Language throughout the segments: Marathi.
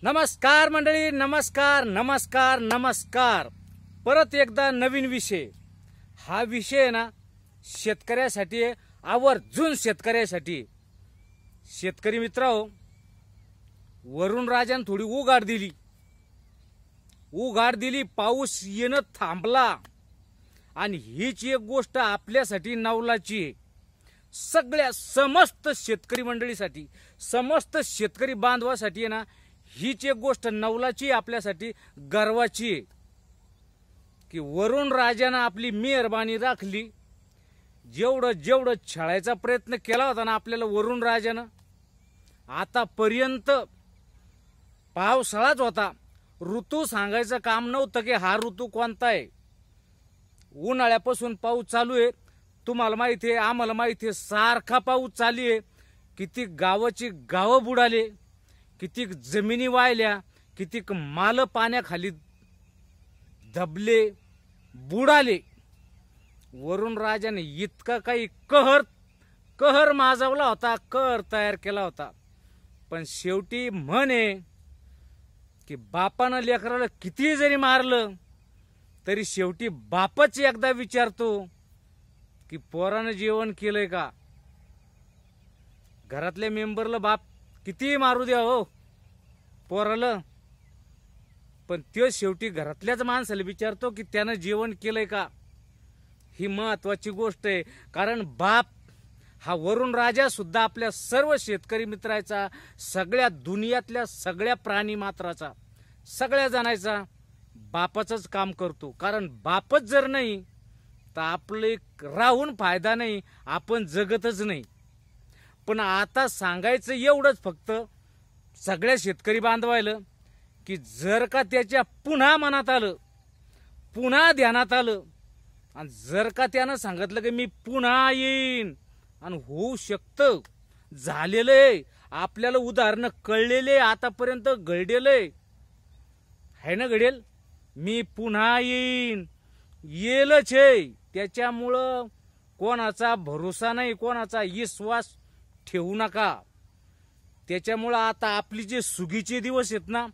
नमस्कार मंडळी, नमस्कार नमस्कार नमस्कार. परत एकदा नवीन विषय. हा विषय आहे ना शेतकऱ्यासाठी आहे, आवर्जून शेतकऱ्यासाठी आहे. शेतकरी मित्रांनो, वरुण राजाने थोडी उघाड दिली, पाऊस येणं थांबला आणि हीच एक गोष्ट आपल्यासाठी नवलाची आहे. सगळ्या समस्त शेतकरी मंडळीसाठी, समस्त शेतकरी बांधवासाठी आहे ना, हीच एक गोष्ट नवलाची आपल्यासाठी गर्वाची आहे की वरुण राजानं आपली मेहरबानी राखली. जेवढं छळायचा प्रयत्न केला होता ना आपल्याला वरुण राजानं, आतापर्यंत पावसाळाच होता. ऋतू सांगायचं काम नव्हतं की हा ऋतू कोणता आहे. उन्हाळ्यापासून पाऊस चालू आहे, तुम्हाला माहिती आहे, आम्हाला माहिती आहे, सारखा पाऊस चालू आहे. किती गावाची गावं बुडाले, कितीक जमिनी वाहिल्या, कितीक माल पाण्याखाली दबले, बुडाले. वरुण राजाने इतका काही कहर माजवला होता, कहर तयार केला होता. पण शेवटी म्हणे की बापानं लेकराला किती जरी मारलं तरी शेवटी बापच एकदा विचारतो की पोरानं जेवण केलंय का. घरातल्या मेंबरला बाप किती मारू द्या हो पोराला, पण त्यो शेवटी घरातल्याच माणसाला विचारतो की त्यानं जेवण केलंय का. ही महत्वाची गोष्ट आहे. कारण बाप हा वरुण राजा सुद्धा आपल्या सर्व शेतकरी मित्राचा, सगळ्या दुनियातल्या सगळ्या प्राणी मात्राचा, सगळ्या जणांचा बापाचंच काम करतो. कारण बापच जर नाही तर आपले राहून फायदा नाही, आपण जगतच नाही. पण आता सांगायचं एवढंच फक्त सगळ्या शेतकरी बांधवायला की जर का त्याच्या पुन्हा मनात आलं, पुन्हा ध्यानात आलं, आणि जर का त्यानं सांगितलं की मी पुन्हा येईन, आणि होऊ शकतं, झालेलं आहे, आपल्याला उदाहरणं कळलेले, आतापर्यंत घडलेलं आहे ना, घडेल, मी पुन्हा येईन, येलच आहे. त्याच्यामुळं कोणाचा भरोसा नाही, कोणाचा विश्वास ठेवू नका. त्याच्यामुळं आता आपली जे सुगीचे दिवस आहेत ना,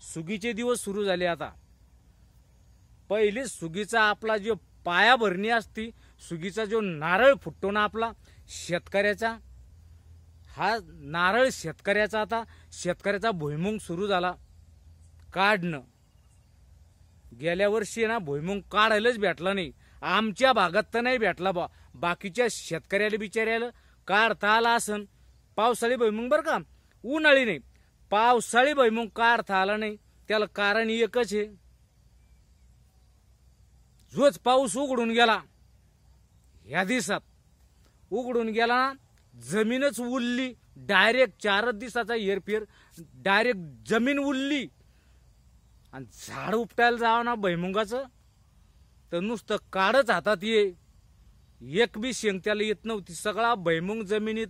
सुगीचे दिवस सुरू झाले. आता पहिले सुगीचा आपला जो पायाभरणी असती, सुगीचा जो नारळ फुटतो ना आपला शेतकऱ्याचा, हा नारळ शेतकऱ्याचा, आता शेतकऱ्याचा भुईमुंग सुरू झाला काढणं. गेल्या वर्षी ना भुईमुंग काढायलाच भेटला नाही. आमच्या भागात तर नाही भेटला बा, बाकीच्या शेतकऱ्याला बिचाऱ्याला काढता आला असन. पावसाळी भुईमुंग बरं का, उन्हाळी नाही, पावसाळी भुईमुंग काढता आला नाही. त्याला कारण एकच आहे, जोच पाऊस उघडून गेला, ह्या दिवसात उघडून गेला ना, जमीनच उरली. डायरेक्ट 4 दिवसाचा हेरफेर, डायरेक्ट जमीन उरली. आणि झाड उपटायला जावं ना भुईमुंगाचं तर नुसतं काढच हातात ये, एक बी शेंग त्याला येत नव्हती. सगळा भुईमुंग जमिनीत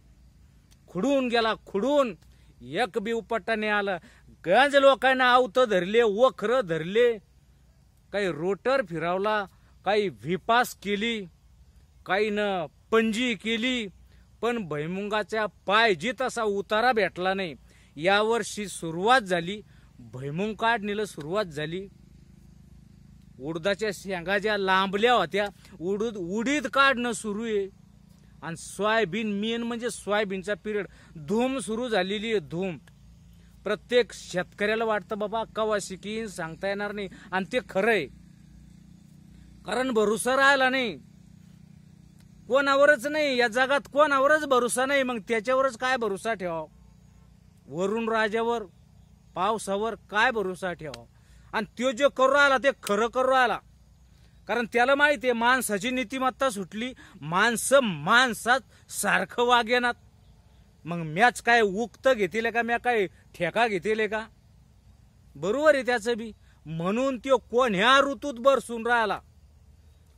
खुडून गेला, खुडून एक बी उपटा नाही आला. गंज लोकांना आवतं धरले, वखरं धरले, काही रोटर फिरवला, काही विपास केली, काही न पंजी केली, पण भुईमुंगाच्या पाहिजे तसा उतारा भेटला नाही. यावर्षी सुरुवात झाली, भुईमुंग काढणीला सुरुवात झाली. उडदाच्या शेंगा ज्या लांबल्या होत्या, उडीद काढणं सुरू आहे. आणि सोयाबीन, मेन म्हणजे सोयाबीनचा पिरियड, धूम सुरू झालेली आहे, धूम. प्रत्येक शेतकऱ्याला वाटतं बाबा कवा शिकीन सांगता येणार नाही, आणि ते खरं आहे. कारण भरोसा राहिला नाही, कोणावरच नाही या जगात, कोणावरच भरोसा नाही. मग त्याच्यावरच काय भरोसा ठेवा, वरुण राजावर, पावसावर काय भरोसा ठेवा. आणि तो जो करू राहिला ते खरं करू राहिला. कारण त्याला माहिती आहे माणसाची नीतिमत्ता सुटली, माणसं माणसात सारखं वागेनात. मग मॅच काय उक्त घेतील का, म्या काय ठेका घेतील का, बरोबर आहे त्याचं बी. म्हणून तो कोण्या ऋतूत बरसून राहिला.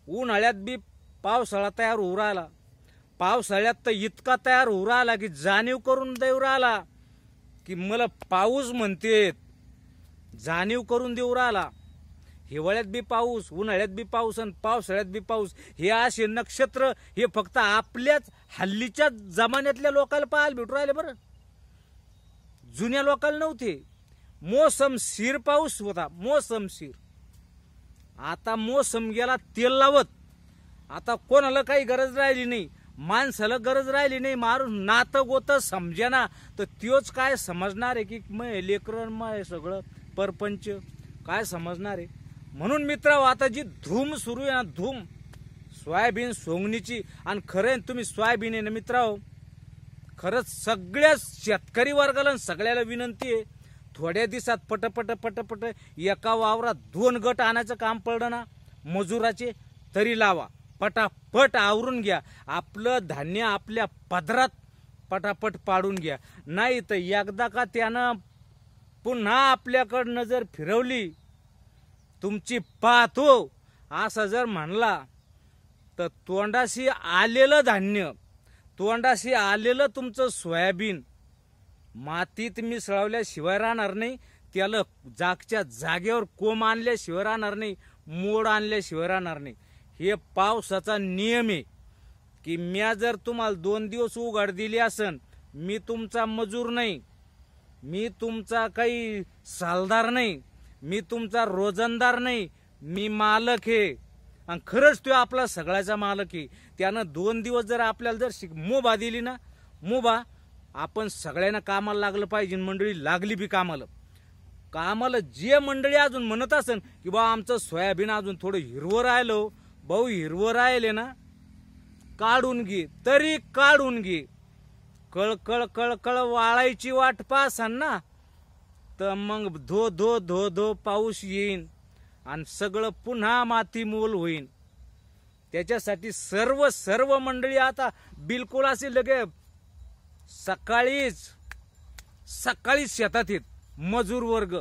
उन्हाळ्यात बी पावसाळा तयार होऊ राहिला, पावसाळ्यात तर इतका तयार होऊ राहिला की जाणीव करून देऊ राहिला की मला पाऊस म्हणतेत, जाणीव करून देऊ राहिला. हिवाळ्यात बी पाऊस, उन्हाळ्यात बी पाऊस, आणि पावसाळ्यात बी पाऊस. हे असे नक्षत्र हे फक्त आपल्याच हल्लीच्या जमान्यातल्या लोकांना पाहायला भेटू राहिले बरं, जुन्या लोकांना नव्हते. मोसमशीर पाऊस होता, मोसमशीर. आता मोसम गेला तेल लावत. आता कोणाला काही गरज राहिली नाही, माणसाला गरज राहिली नाही. मारून नातं गोतं समजेना तर त्योच काय समजणार आहे की मग लेकरं मग सगळं परपंच काय समजणार आहे. म्हणून मित्रांनो, आता जी धूम सुरू आहे ना, धूम सोयाबीन सोंगणीची. आणि खरं तुम्ही सोयाबीन आहे ना मित्रांनो, खरंच सगळ्या शेतकरी वर्गाला सगळ्याला विनंती आहे, थोड्या दिवसात पटपट पटपट एका वावरात 2 गट आणायचं काम पडलं ना मजुराचे, तरी लावा. पटापट आवरून घ्या. आपलं धान्य आपल्या पदरात पटापट पाडून घ्या. नाही तर एकदा का त्यानं पुन्हा आपल्याकडे नजर फिरवली, तुमची पाहतो असं जर म्हणला तर तोंडाशी आलेलं धान्य, तोंडाशी आलेलं तुमचं सोयाबीन मातीत मिसळवल्याशिवाय राहणार नाही. त्याला जागच्या जागेवर कोंब आणल्याशिवाय राहणार नाही, मोड आणल्याशिवाय राहणार नाही. हे पावसाचा नियम आहे की म्या जर तुम्हाला 2 दिवस उघाड दिली असन, मी तुमचा मजूर नाही, मी तुमचा काही सालदार नाही, मी तुमचा रोजंदार नाही, मी मालक आहे. आणि खरंच तो आपला सगळ्याचा मालक आहे. त्यानं 2 दिवस जर आपल्याला जर मुभा दिली ना, मुभा, आपण सगळ्यांना कामाला लागलं पाहिजे. मंडळी लागली बी कामाला जे मंडळी अजून म्हणत असन की बा आमचं सोयाबीन अजून थोडं हिरवं राहिलं, भाऊ हिरवं राहिले ना, काढून घे, तरी काढून घे. कळकळ कळकळ वाळायची वाट पाहसान ना, तर मग धो धो धो धो पाऊस येईन आणि सगळं पुन्हा माती मोल होईन. त्याच्यासाठी सर्व मंडळी आता बिलकुल असे लगे सकाळीच शेतात येत. मजूर वर्ग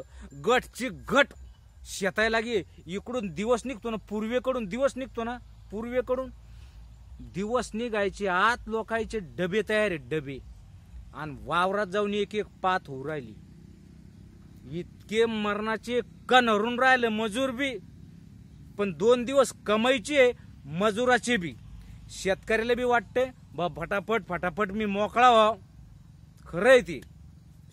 गटची गट शेताला लागे. इकडून दिवस निघतो ना, पूर्वेकडून दिवस निघतो ना, पूर्वेकडून दिवस निघायचे आत लोकांचे डबे तयार आहेत, डबे. आणि वावरात जाऊन एक एक पात होऊ राहिली. इतके मरणाचे कणहरून राहिले मजूर बी. पण 2 दिवस कमाईचे मजुराचे बी. शेतकऱ्याला बी वाटते बा फटाफट फटाफट मी मोकळा व्हाव. खरं आहे ते.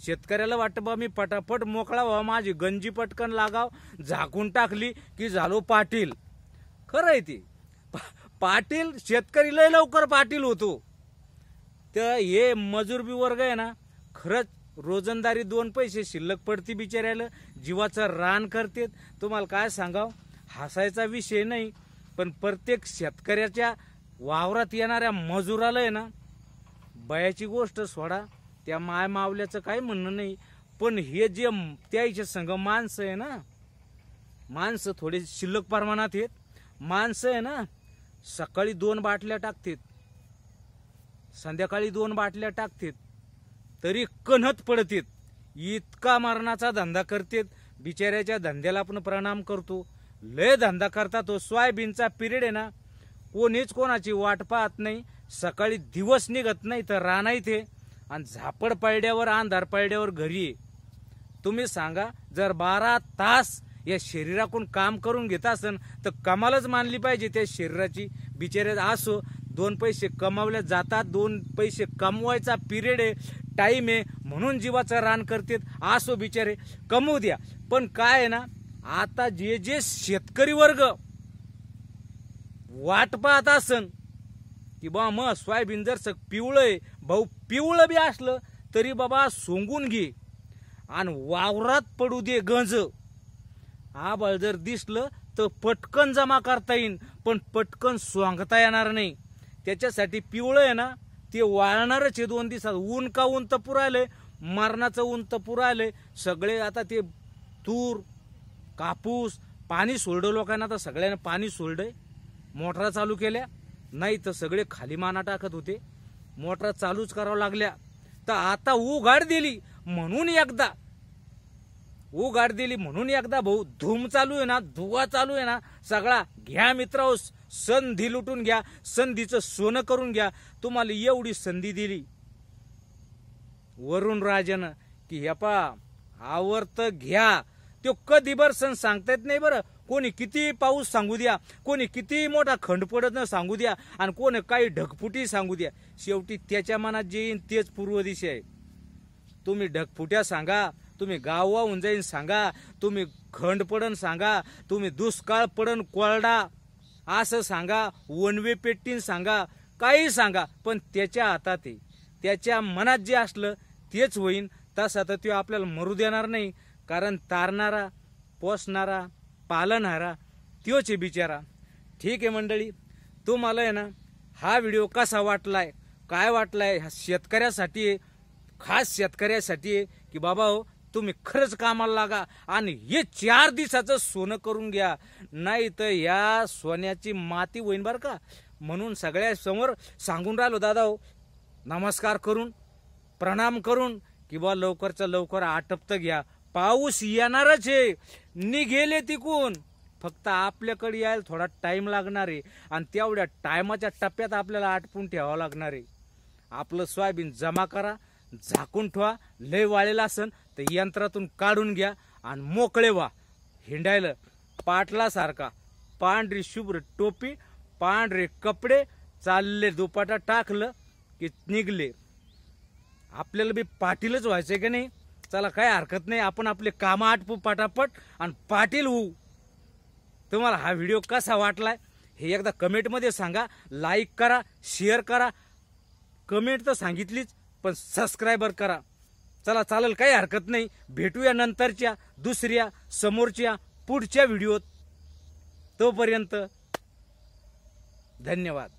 शेतकऱ्याला वाटतं बा मी पटापट मोकळा व्हावा, माझी गंजी पटकन लागाव, झाकून टाकली की झालो पाटील. खरं आहे ते. पाटील शेतकरी लय लवकर पाटील होतो. तर हे मजूर बी वर्ग आहे ना, खरंच रोजंदारी 2 पैसे शिल्लक पडती बिचाऱ्याला, जीवाचं रान करतेत. तुम्हाला काय सांगाव, हसायचा विषय नाही, पण प्रत्येक शेतकऱ्याच्या वावरात येणाऱ्या मजुराला आहे ना, बयाची गोष्ट सोडा, त्या माय मावल्याचं काही म्हणणं नाही. पण हे जे त्याच्या संग माणसं आहे ना, माणसं थोडे शिल्लक प्रमाणात आहेत. माणसं आहे ना, सकाळी 2 बाटल्या टाकतात, संध्याकाळी 2 बाटल्या टाकतात, तरी कणहत पडतात. इतका मरणाचा धंदा करतात. बिचाऱ्याच्या धंद्याला आपण प्रणाम करतो. लय धंदा करतात. तो सोयाबीनचा पिरियड आहे ना, कोणीच कोणाची वाट पाहत नाही. सकाळी दिवस निघत नाही तर राणा इथे, आणि झापड पडल्यावर अंधार पडल्यावर घरी आहे. तुम्ही सांगा, जर 12 तास या शरीराकडून काम करून घेत असन तर कमालच मानली पाहिजे त्या शरीराची. बिचारे असो 2 पैसे कमावले जातात, 2 पैसे कमवायचा पिरियड आहे, टाइम आहे, म्हणून जीवाचं रान करतात. असो बिचारे, कमवू द्या. पण काय आहे ना, आता जे शेतकरी वर्ग वाट पाहत असन की बा मग सोयाबीन जर पिवळंय, भाऊ पिवळं बी असलं तरी बाबा सोंगून घे आणि वावरात पडू दे गंज. आबाळ जर दिसलं तर पटकन जमा करता येईन, पण पटकन सोंगता येणार नाही. त्याच्यासाठी पिवळं आहे ना, ते वाळणारच आहे 2 दिवसात. ऊन का ऊन तपू राहिलंय, मरणाचं ऊन तपू राहिलंय. सगळे आता ते तूर कापूस पाणी सोडलं लोकांना, तर सगळ्यांना पाणी सोडलंय. मोटरा चालू केल्या, नाही तर सगळे खाली माना टाकत होते. मोटरा चालूच करावं लागल्या. तर आता उघाड दिली म्हणून एकदा भाऊ धूम चालू आहे ना, धुवा चालू आहे ना सगळा. घ्या मित्रांनो, संधी लुटून घ्या, संधीचं सोनं करून घ्या. तुम्हाला एवढी संधी दिली वरुण राजानं की हे पा आवर्त घ्या. तो कधी बर सण सांगता येत नाही बरं. कोणी किती पाऊस सांगू द्या, कोणी किती मोठा खंड पडत न सांगू द्या, आणि कोणी काही ढगफुटी सांगू द्या, शेवटी त्याच्या मनात जे येईन तेच पूर्व दिशा आहे. तुम्ही ढगफुट्या सांगा, तुम्ही गाव वाहून जाईन सांगा, तुम्ही खंड पडन सांगा, तुम्ही दुष्काळ पडन कोरडा असं सांगा, वनवे पेटीन सांगा, काही सांगा, पण त्याच्या हातात आहे. त्याच्या मनात जे असलं तेच होईन. तसा तर तो आपल्याला मरू देणार नाही, कारण तारणारा, पोसणारा, पालणारा त्योच आहे बिचारा. ठीक आहे मंडळी, तुम्हाला आहे ना हा व्हिडिओ कसा वाटलाय, काय वाटलाय, हा शेतकऱ्यासाठी आहे, खास शेतकऱ्यासाठी आहे की बाबा हो तुम्ही खरंच कामाला लागा आणि हे 4 दिवसाचं सोनं करून घ्या, नाही तर या सोन्याची माती होईन बरं का. म्हणून सगळ्या समोर सांगून राहिलो दादा हो, नमस्कार करून, प्रणाम करून की बा लवकरच्या लवकर आटपत घ्या. पाऊस येणारच आहे, निघेले तिकून, फक्त आपल्याकडे यायला थोडा टाइम लागणार आहे आणि तेवढ्या टायमाच्या टप्प्यात आपल्याला आटपून ठेवावं लागणार आहे. आपलं सोयाबीन जमा करा, झाकून ठेवा, लय वाळेला असन तर यंत्रातून काढून घ्या आणि मोकळे व्हा हिंडायला. पाटलासारखा पांढरी शुभ्र टोपी, पांढरे कपडे, चालले दुपाटा टाकलं की निघले. आपल्याला बी पाटीलच व्हायचंय की नाही. चला काय हरकत नाही, आपण आपले कामं आटपू पटापट आणि पाटील होऊ. तुम्हाला हा व्हिडिओ कसा वाटलाय हे एकदा कमेंटमध्ये सांगा. लाईक करा, शेअर करा, कमेंट तर सांगितलीच पण सबस्क्रायबर करा. चला चालेल, काही हरकत नाही. भेटूया नंतरच्या दुसऱ्या समोरच्या पुढच्या व्हिडिओत. तोपर्यंत धन्यवाद.